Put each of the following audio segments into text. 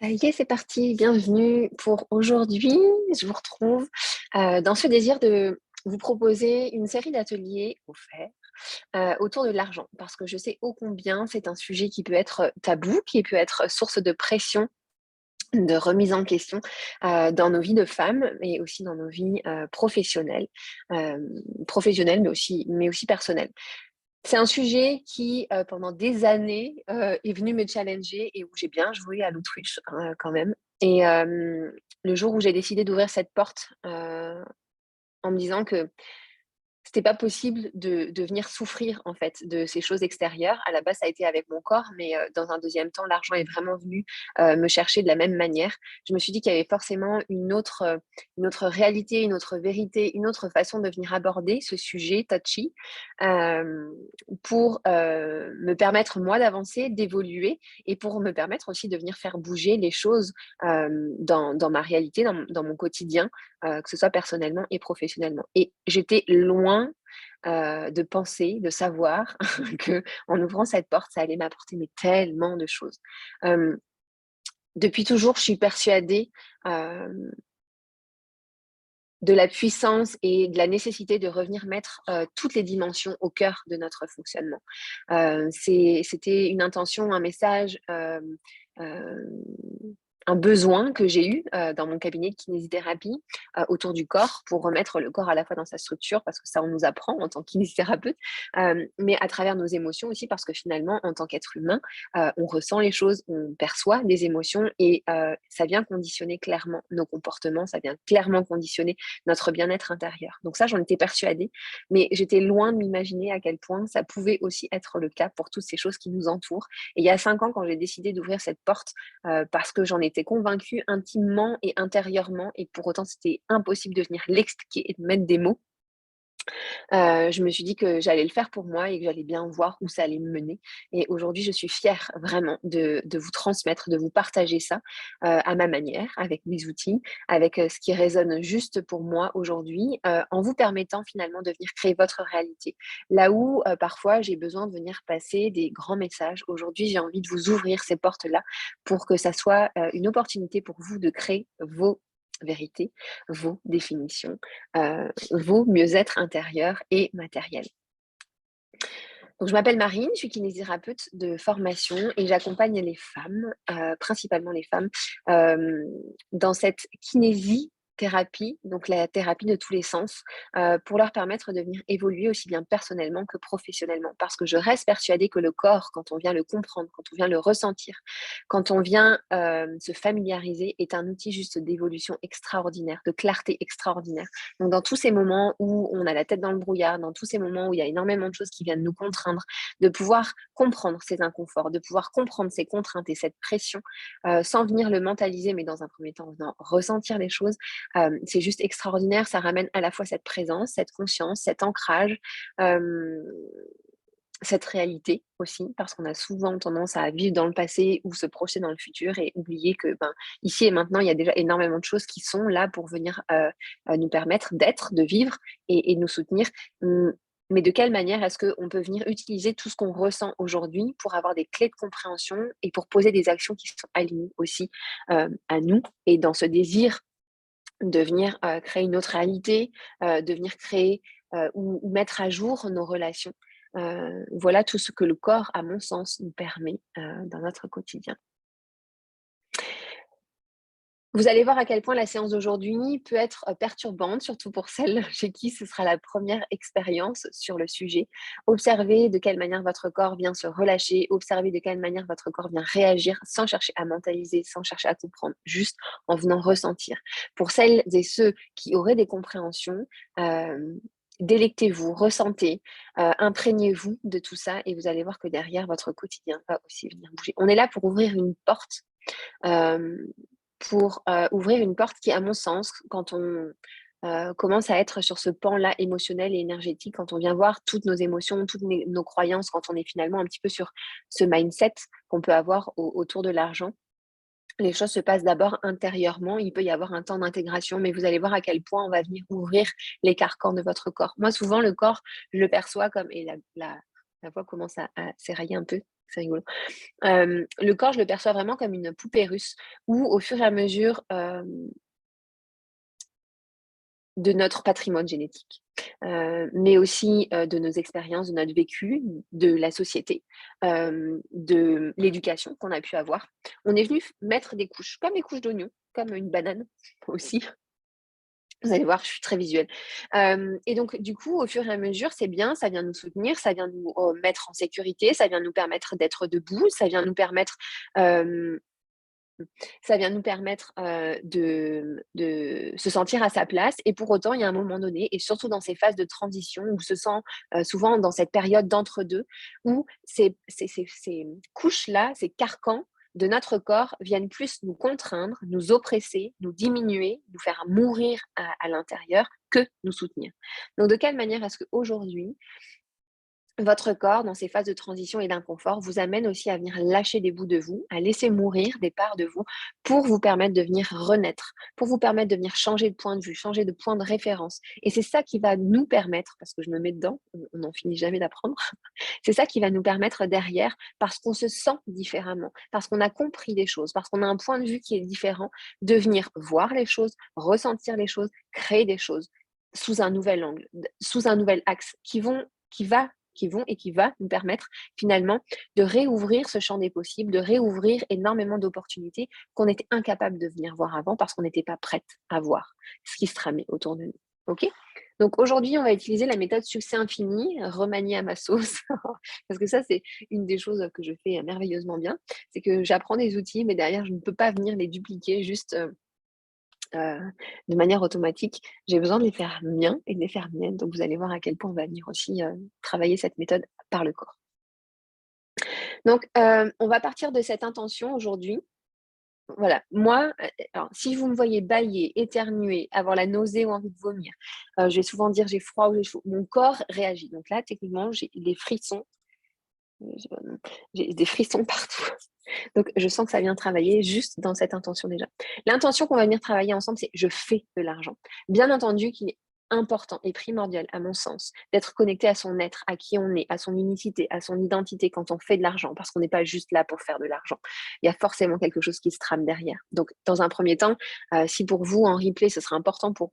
Ça y est, c'est parti. Bienvenue pour aujourd'hui. Je vous retrouve dans ce désir de vous proposer une série d'ateliers offerts autour de l'argent, parce que je sais ô combien c'est un sujet qui peut être tabou, qui peut être source de pression, de remise en question dans nos vies de femmes et aussi dans nos vies euh, professionnelles, mais aussi personnelles. C'est un sujet qui, pendant des années, est venu me challenger et où j'ai bien joué à l'autruche, quand même. Et le jour où j'ai décidé d'ouvrir cette porte, en me disant que c'était pas possible de venir souffrir, en fait, de ces choses extérieures. À la base, ça a été avec mon corps, mais dans un deuxième temps, l'argent est vraiment venu, me chercher de la même manière. Je me suis dit qu'il y avait forcément une autre réalité, une autre vérité, une autre façon de venir aborder ce sujet touchy, hem, pour, me permettre, moi, d'avancer, d'évoluer et pour me permettre aussi de venir faire bouger les choses, dans ma réalité, dans mon quotidien, que ce soit personnellement et professionnellement. Et j'étais loin, de penser, de savoir que en ouvrant cette porte, ça allait m'apporter mais tellement de choses. Hem, Depuis toujours, je suis persuadée, hem, de la puissance et de la nécessité de revenir mettre, toutes les dimensions au cœur de notre fonctionnement. C'était une intention, un message, hem un besoin que j'ai eu, dans mon cabinet de kinésithérapie, autour du corps pour remettre le corps à la fois dans sa structure parce que ça on nous apprend en tant que kinésithérapeute, mais à travers nos émotions aussi parce que finalement en tant qu'être humain, on ressent les choses, on perçoit des émotions et ça vient conditionner clairement nos comportements, ça vient clairement conditionner notre bien-être intérieur. Donc ça, j'en étais persuadée, mais j'étais loin de m'imaginer à quel point ça pouvait aussi être le cas pour toutes ces choses qui nous entourent. Et il y a 5 ans quand j'ai décidé d'ouvrir cette porte, parce que j'en étais convaincue intimement et intérieurement et pour autant c'était impossible de venir l'expliquer et de mettre des mots. Je me suis dit que j'allais le faire pour moi et que j'allais bien voir où ça allait me mener et aujourd'hui, je suis fière vraiment de vous transmettre, de vous partager ça, à ma manière, avec mes outils, avec, ce qui résonne juste pour moi aujourd'hui, en vous permettant finalement de venir créer votre réalité. Là où, parfois j'ai besoin de venir passer des grands messages, aujourd'hui, j'ai envie de vous ouvrir ces portes-là pour que ça soit, une opportunité pour vous de créer vos vérités, vos définitions, vos mieux-être intérieur et matériel. Donc je m'appelle Marine, je suis kinésithérapeute de formation et j'accompagne les femmes, principalement les femmes, hem, dans cette kinésithérapie, donc la thérapie de tous les sens, pour leur permettre de venir évoluer aussi bien personnellement que professionnellement. Parce que je reste persuadée que le corps, quand on vient le comprendre, quand on vient le ressentir, quand on vient, se familiariser, est un outil juste d'évolution extraordinaire, de clarté extraordinaire. Donc dans tous ces moments où on a la tête dans le brouillard, dans tous ces moments où il y a énormément de choses qui viennent nous contraindre, de pouvoir comprendre ces inconforts, de pouvoir comprendre ces contraintes et cette pression, sans venir le mentaliser, mais dans un premier temps en venant ressentir les choses, c'est juste extraordinaire. Ça ramène à la fois cette présence, cette conscience, cet ancrage, hem, cette réalité aussi, parce qu'on a souvent tendance à vivre dans le passé ou se projeter dans le futur et oublier que, ben, ici et maintenant, il y a déjà énormément de choses qui sont là pour venir, nous permettre d'être, de vivre et de nous soutenir. Mmh, mais de quelle manière est-ce qu'on peut venir utiliser tout ce qu'on ressent aujourd'hui pour avoir des clés de compréhension et pour poser des actions qui sont alignées aussi, à nous et dans ce désir de venir, créer une autre réalité, de venir créer, ou mettre à jour nos relations. Voilà tout ce que le corps, à mon sens, nous permet, dans notre quotidien. Vous allez voir à quel point la séance d'aujourd'hui peut être, perturbante, surtout pour celles chez qui ce sera la première expérience sur le sujet. Observez de quelle manière votre corps vient se relâcher, observez de quelle manière votre corps vient réagir sans chercher à mentaliser, sans chercher à comprendre, juste en venant ressentir. Pour celles et ceux qui auraient des compréhensions, délectez-vous, ressentez, imprégnez-vous de tout ça et vous allez voir que derrière votre quotidien va aussi venir bouger. On est là pour ouvrir une porte, hem, ouvrir une porte qui, à mon sens, quand on, commence à être sur ce pan-là émotionnel et énergétique, quand on vient voir toutes nos émotions, toutes nos croyances, quand on est finalement un petit peu sur ce mindset qu'on peut avoir autour de l'argent, les choses se passent d'abord intérieurement. Il peut y avoir un temps d'intégration, mais vous allez voir à quel point on va venir ouvrir les carcans de votre corps. Moi, souvent, le corps, je le perçois comme et la voix commence à s'érailler un peu. c'est rigolo. Le corps, je le perçois vraiment comme une poupée russe où au fur et à mesure, de notre patrimoine génétique, mais aussi, de nos expériences, de notre vécu, de la société, de l'éducation qu'on a pu avoir. On est venu f mettre des couches, comme des couches d'oignons, comme une banane aussi. Vous allez voir, je suis très visuelle. Et donc du coup, au fur et à mesure, c'est bien, ça vient nous soutenir, ça vient nous, mettre en sécurité, ça vient nous permettre d'être debout, hem ça vient nous permettre, de se sentir à sa place et pour autant, il y a un moment donné et surtout dans ces phases de transition où on se sent, souvent dans cette période d'entre-deux où ces couches-là, ces carcans de notre corps viennent plus nous contraindre, nous oppresser, nous diminuer, nous faire mourir à l'intérieur que nous soutenir. Donc de quelle manière est-ce qu'aujourd'hui votre corps, dans ces phases de transition et d'inconfort, vous amène aussi à venir lâcher des bouts de vous, à laisser mourir des parts de vous pour vous permettre de venir renaître, pour vous permettre de venir changer de point de vue, changer de point de référence. Et c'est ça qui va nous permettre, parce que je me mets dedans, on n'en finit jamais d'apprendre, c'est ça qui va nous permettre derrière, parce qu'on se sent différemment, parce qu'on a compris des choses, parce qu'on a un point de vue qui est différent, de venir voir les choses, ressentir les choses, créer des choses sous un nouvel angle, sous un nouvel axe, qui va nous permettre finalement de réouvrir ce champ des possibles, de réouvrir énormément d'opportunités qu'on était incapable de venir voir avant parce qu'on n'était pas prête à voir ce qui se tramait autour de nous. OK? Donc aujourd'hui, on va utiliser la méthode succès infini, remaniée à ma sauce, parce que ça, c'est une des choses que je fais merveilleusement bien. C'est que j'apprends des outils, mais derrière, je ne peux pas venir les dupliquer juste de manière automatique. J'ai besoin de les faire miens et de les faire miennes. Donc vous allez voir à quel point on va venir aussi travailler cette méthode par le corps. Donc, on va partir de cette intention aujourd'hui. Voilà, moi, alors si vous me voyez bâiller, éternuer, avoir la nausée ou envie de vomir, je vais souvent dire: «J'ai froid» ou «J'ai chaud», mon corps réagit. Donc là, techniquement, j'ai des frissons, j'ai des frissons partout. Donc je sens que ça vient travailler juste dans cette intention déjà. L'intention qu'on va venir travailler ensemble, c'est: «Je fais de l'argent». Bien entendu qu'il est important et primordial, à mon sens, d'être connecté à son être, à qui on est, à son unicité, à son identité quand on fait de l'argent, parce qu'on n'est pas juste là pour faire de l'argent. Il y a forcément quelque chose qui se trame derrière. Donc dans un premier temps, si pour vous, en replay, ce sera important pour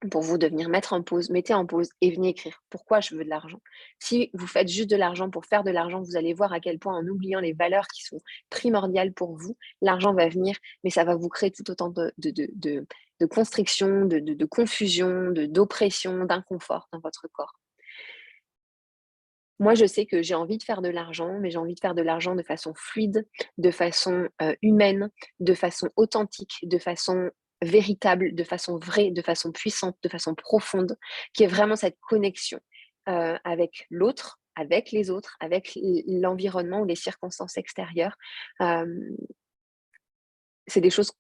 vous de venir mettre en pause, mettez en pause et venez écrire pourquoi je veux de l'argent. Si vous faites juste de l'argent pour faire de l'argent, vous allez voir à quel point en oubliant les valeurs qui sont primordiales pour vous, l'argent va venir, mais ça va vous créer tout autant de constriction, de confusion, d'oppression, d'inconfort dans votre corps. Moi, je sais que j'ai envie de faire de l'argent, mais j'ai envie de faire de l'argent de façon fluide, de façon humaine, de façon authentique, de façon véritable, de façon vraie, de façon puissante, de façon profonde, qui est vraiment cette connexion avec l'autre, avec les autres, avec l'environnement ou les circonstances extérieures. Euh, c'est des choses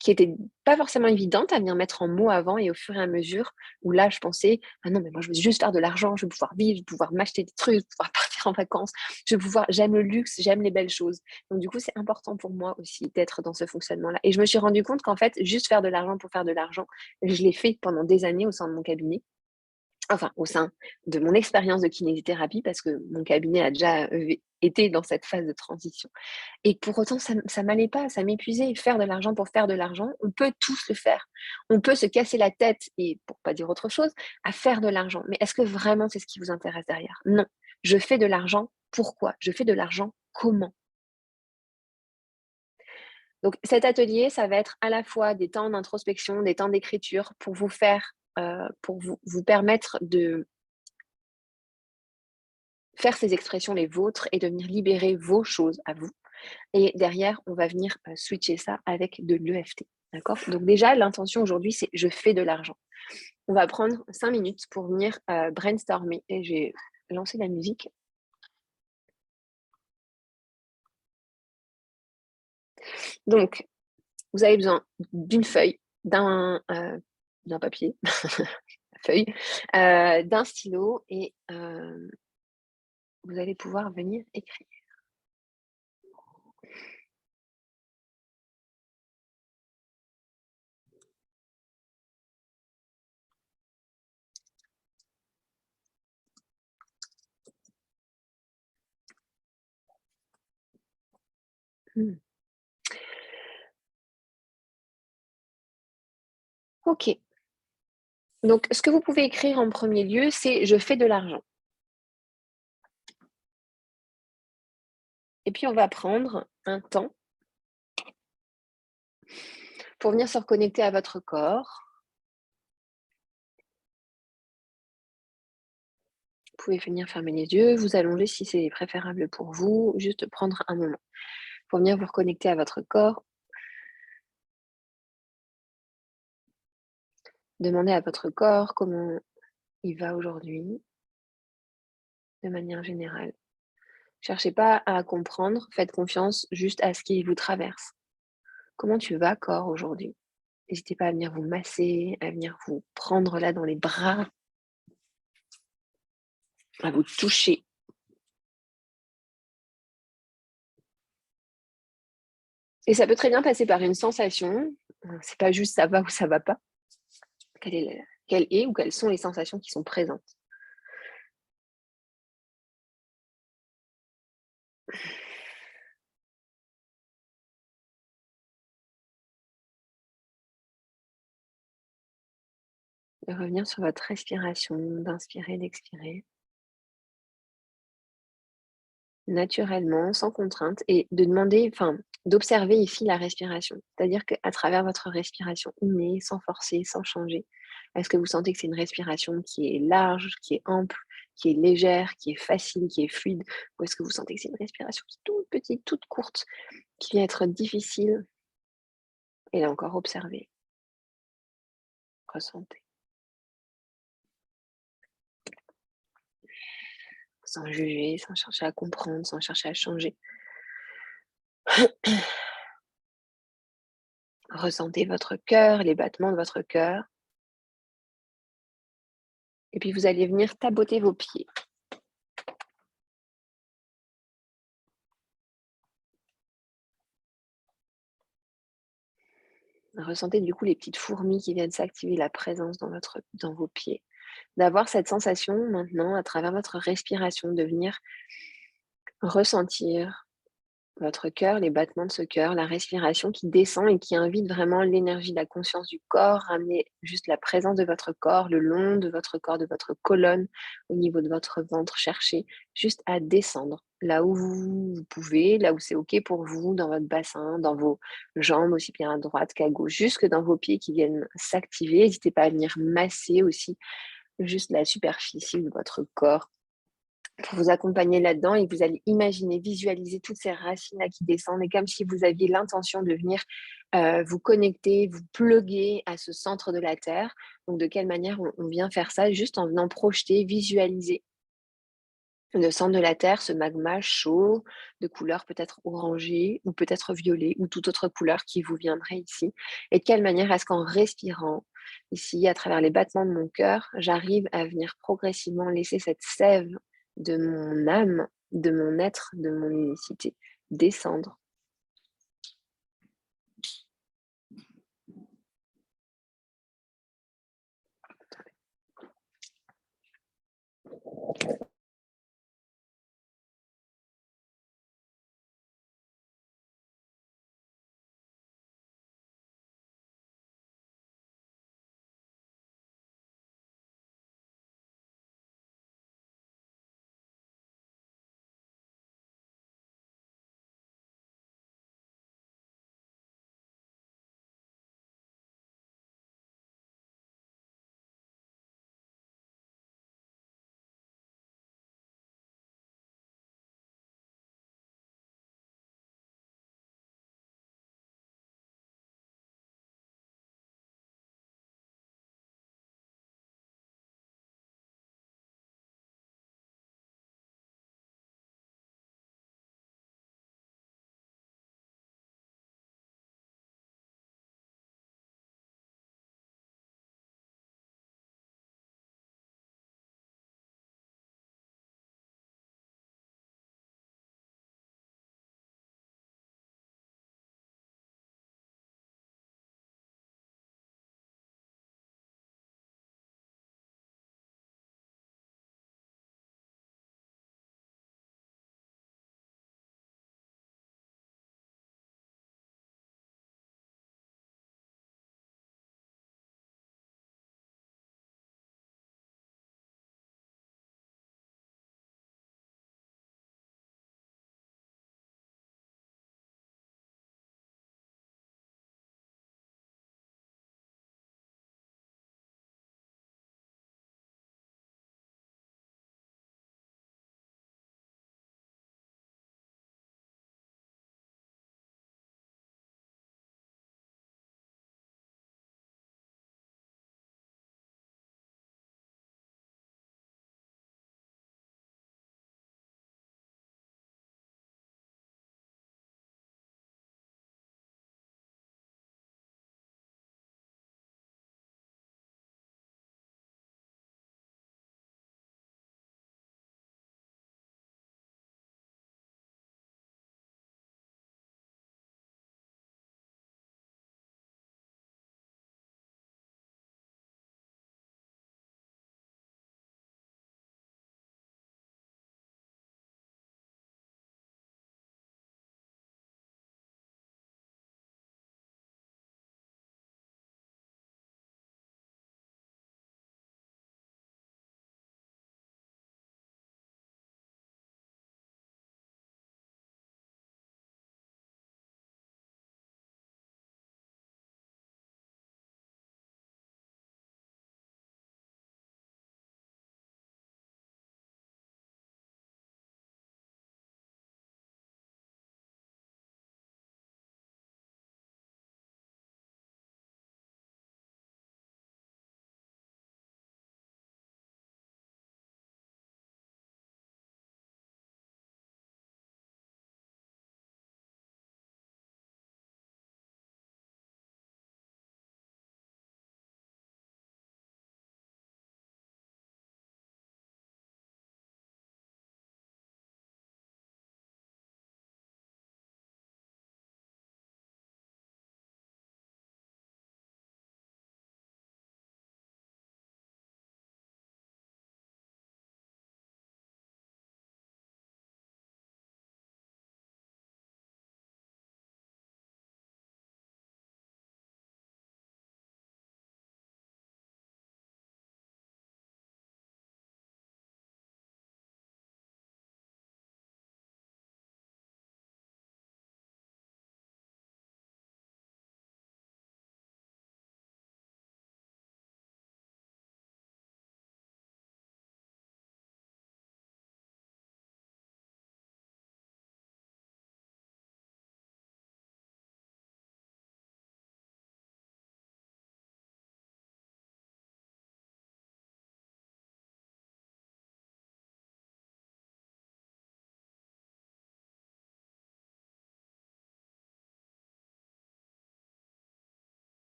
qui étaient pas forcément évidentes à venir mettre en mots avant et au fur et à mesure où là, je pensais: «Ah non, mais moi, je veux juste faire de l'argent, je veux pouvoir vivre, je veux pouvoir m'acheter des trucs, pouvoir partir en vacances, je veux pouvoir j'aime le luxe, j'aime les belles choses». Donc du coup, c'est important pour moi aussi d'être dans ce fonctionnement-là et je me suis rendu compte qu'en fait, juste faire de l'argent pour faire de l'argent, je l'ai fait pendant des années au sein de mon cabinet. Enfin, au sein de mon expérience de kinésithérapie parce que mon cabinet a déjà, été dans cette phase de transition. Et pour autant, ça m'allait pas, ça m'épuisait. Faire de l'argent pour faire de l'argent, on peut tous le faire. On peut se casser la tête et pour pas dire autre chose, à faire de l'argent. Mais est-ce que vraiment c'est ce qui vous intéresse derrière? Non. Je fais de l'argent, pourquoi? Je fais de l'argent comment? Donc cet atelier, ça va être à la fois des temps d'introspection, des temps d'écriture pour vous faire, pour vous permettre de faire ces expressions les vôtres et de venir libérer vos choses à vous. Et derrière, on va venir, switcher ça avec de l'EFT, d'accord? Donc déjà, l'intention aujourd'hui, c'est: je fais de l'argent. On va prendre 5 minutes pour venir, brainstormer et j'ai lancé la musique. Donc, vous avez besoin d'une feuille, d'un papier, feuille, d'un stylo et vous allez pouvoir venir écrire. Mmh. OK. Donc ce que vous pouvez écrire en premier lieu, c'est: «Je fais de l'argent» et puis on va prendre un temps pour venir se reconnecter à votre corps. Vous pouvez venir fermer les yeux, vous allonger si c'est préférable pour vous, juste prendre un moment pour venir vous reconnecter à votre corps. Demandez à votre corps comment il va aujourd'hui, de manière générale. Cherchez pas à comprendre, faites confiance juste à ce qui vous traverse. Comment tu vas, corps, aujourd'hui? N'hésitez pas à venir vous masser, à venir vous prendre là dans les bras, à vous toucher. Et ça peut très bien passer par une sensation. C'est pas juste ça va ou ça va pas. Quelle est ou quelles sont les sensations qui sont présentes? De revenir sur votre respiration, d'inspirer, d'expirer, naturellement, sans contrainte et de demander, enfin, d'observer ici la respiration. C'est-à-dire qu'à travers votre respiration innée, sans forcer, sans changer, est-ce que vous sentez que c'est une respiration qui est large, qui est ample, qui est légère, qui est facile, qui est fluide? Ou est-ce que vous sentez que c'est une respiration qui est toute petite, toute courte, qui vient être difficile? Et là encore, observez, ressentez, sans juger, sans chercher à comprendre, sans chercher à changer. Ressentez votre cœur, les battements de votre cœur. Et puis vous allez venir tapoter vos pieds. Ressentez du coup les petites fourmis qui viennent s'activer, la présence dans vos pieds. D'avoir cette sensation maintenant à travers votre respiration, de venir ressentir votre cœur, les battements de ce cœur, la respiration qui descend et qui invite vraiment l'énergie, la conscience du corps, ramener juste la présence de votre corps, le long de votre corps, de votre colonne, au niveau de votre ventre. Cherchez juste à descendre là où vous pouvez, là où c'est OK pour vous, dans votre bassin, dans vos jambes, aussi bien à droite qu'à gauche, jusque dans vos pieds qui viennent s'activer. N'hésitez pas à venir masser aussi juste la superficie de votre corps pour vous accompagner là-dedans et vous allez imaginer, visualiser toutes ces racines-là qui descendent et comme si vous aviez l'intention de venir, vous connecter, vous plugger à ce centre de la Terre. Donc de quelle manière on vient faire ça? Juste en venant projeter, visualiser le centre de la Terre, ce magma chaud, de couleur peut-être orangée ou peut-être violet ou toute autre couleur qui vous viendrait ici. Et de quelle manière est-ce qu'en respirant ici, à travers les battements de mon cœur, j'arrive à venir progressivement laisser cette sève de mon âme, de mon être, de mon unicité descendre.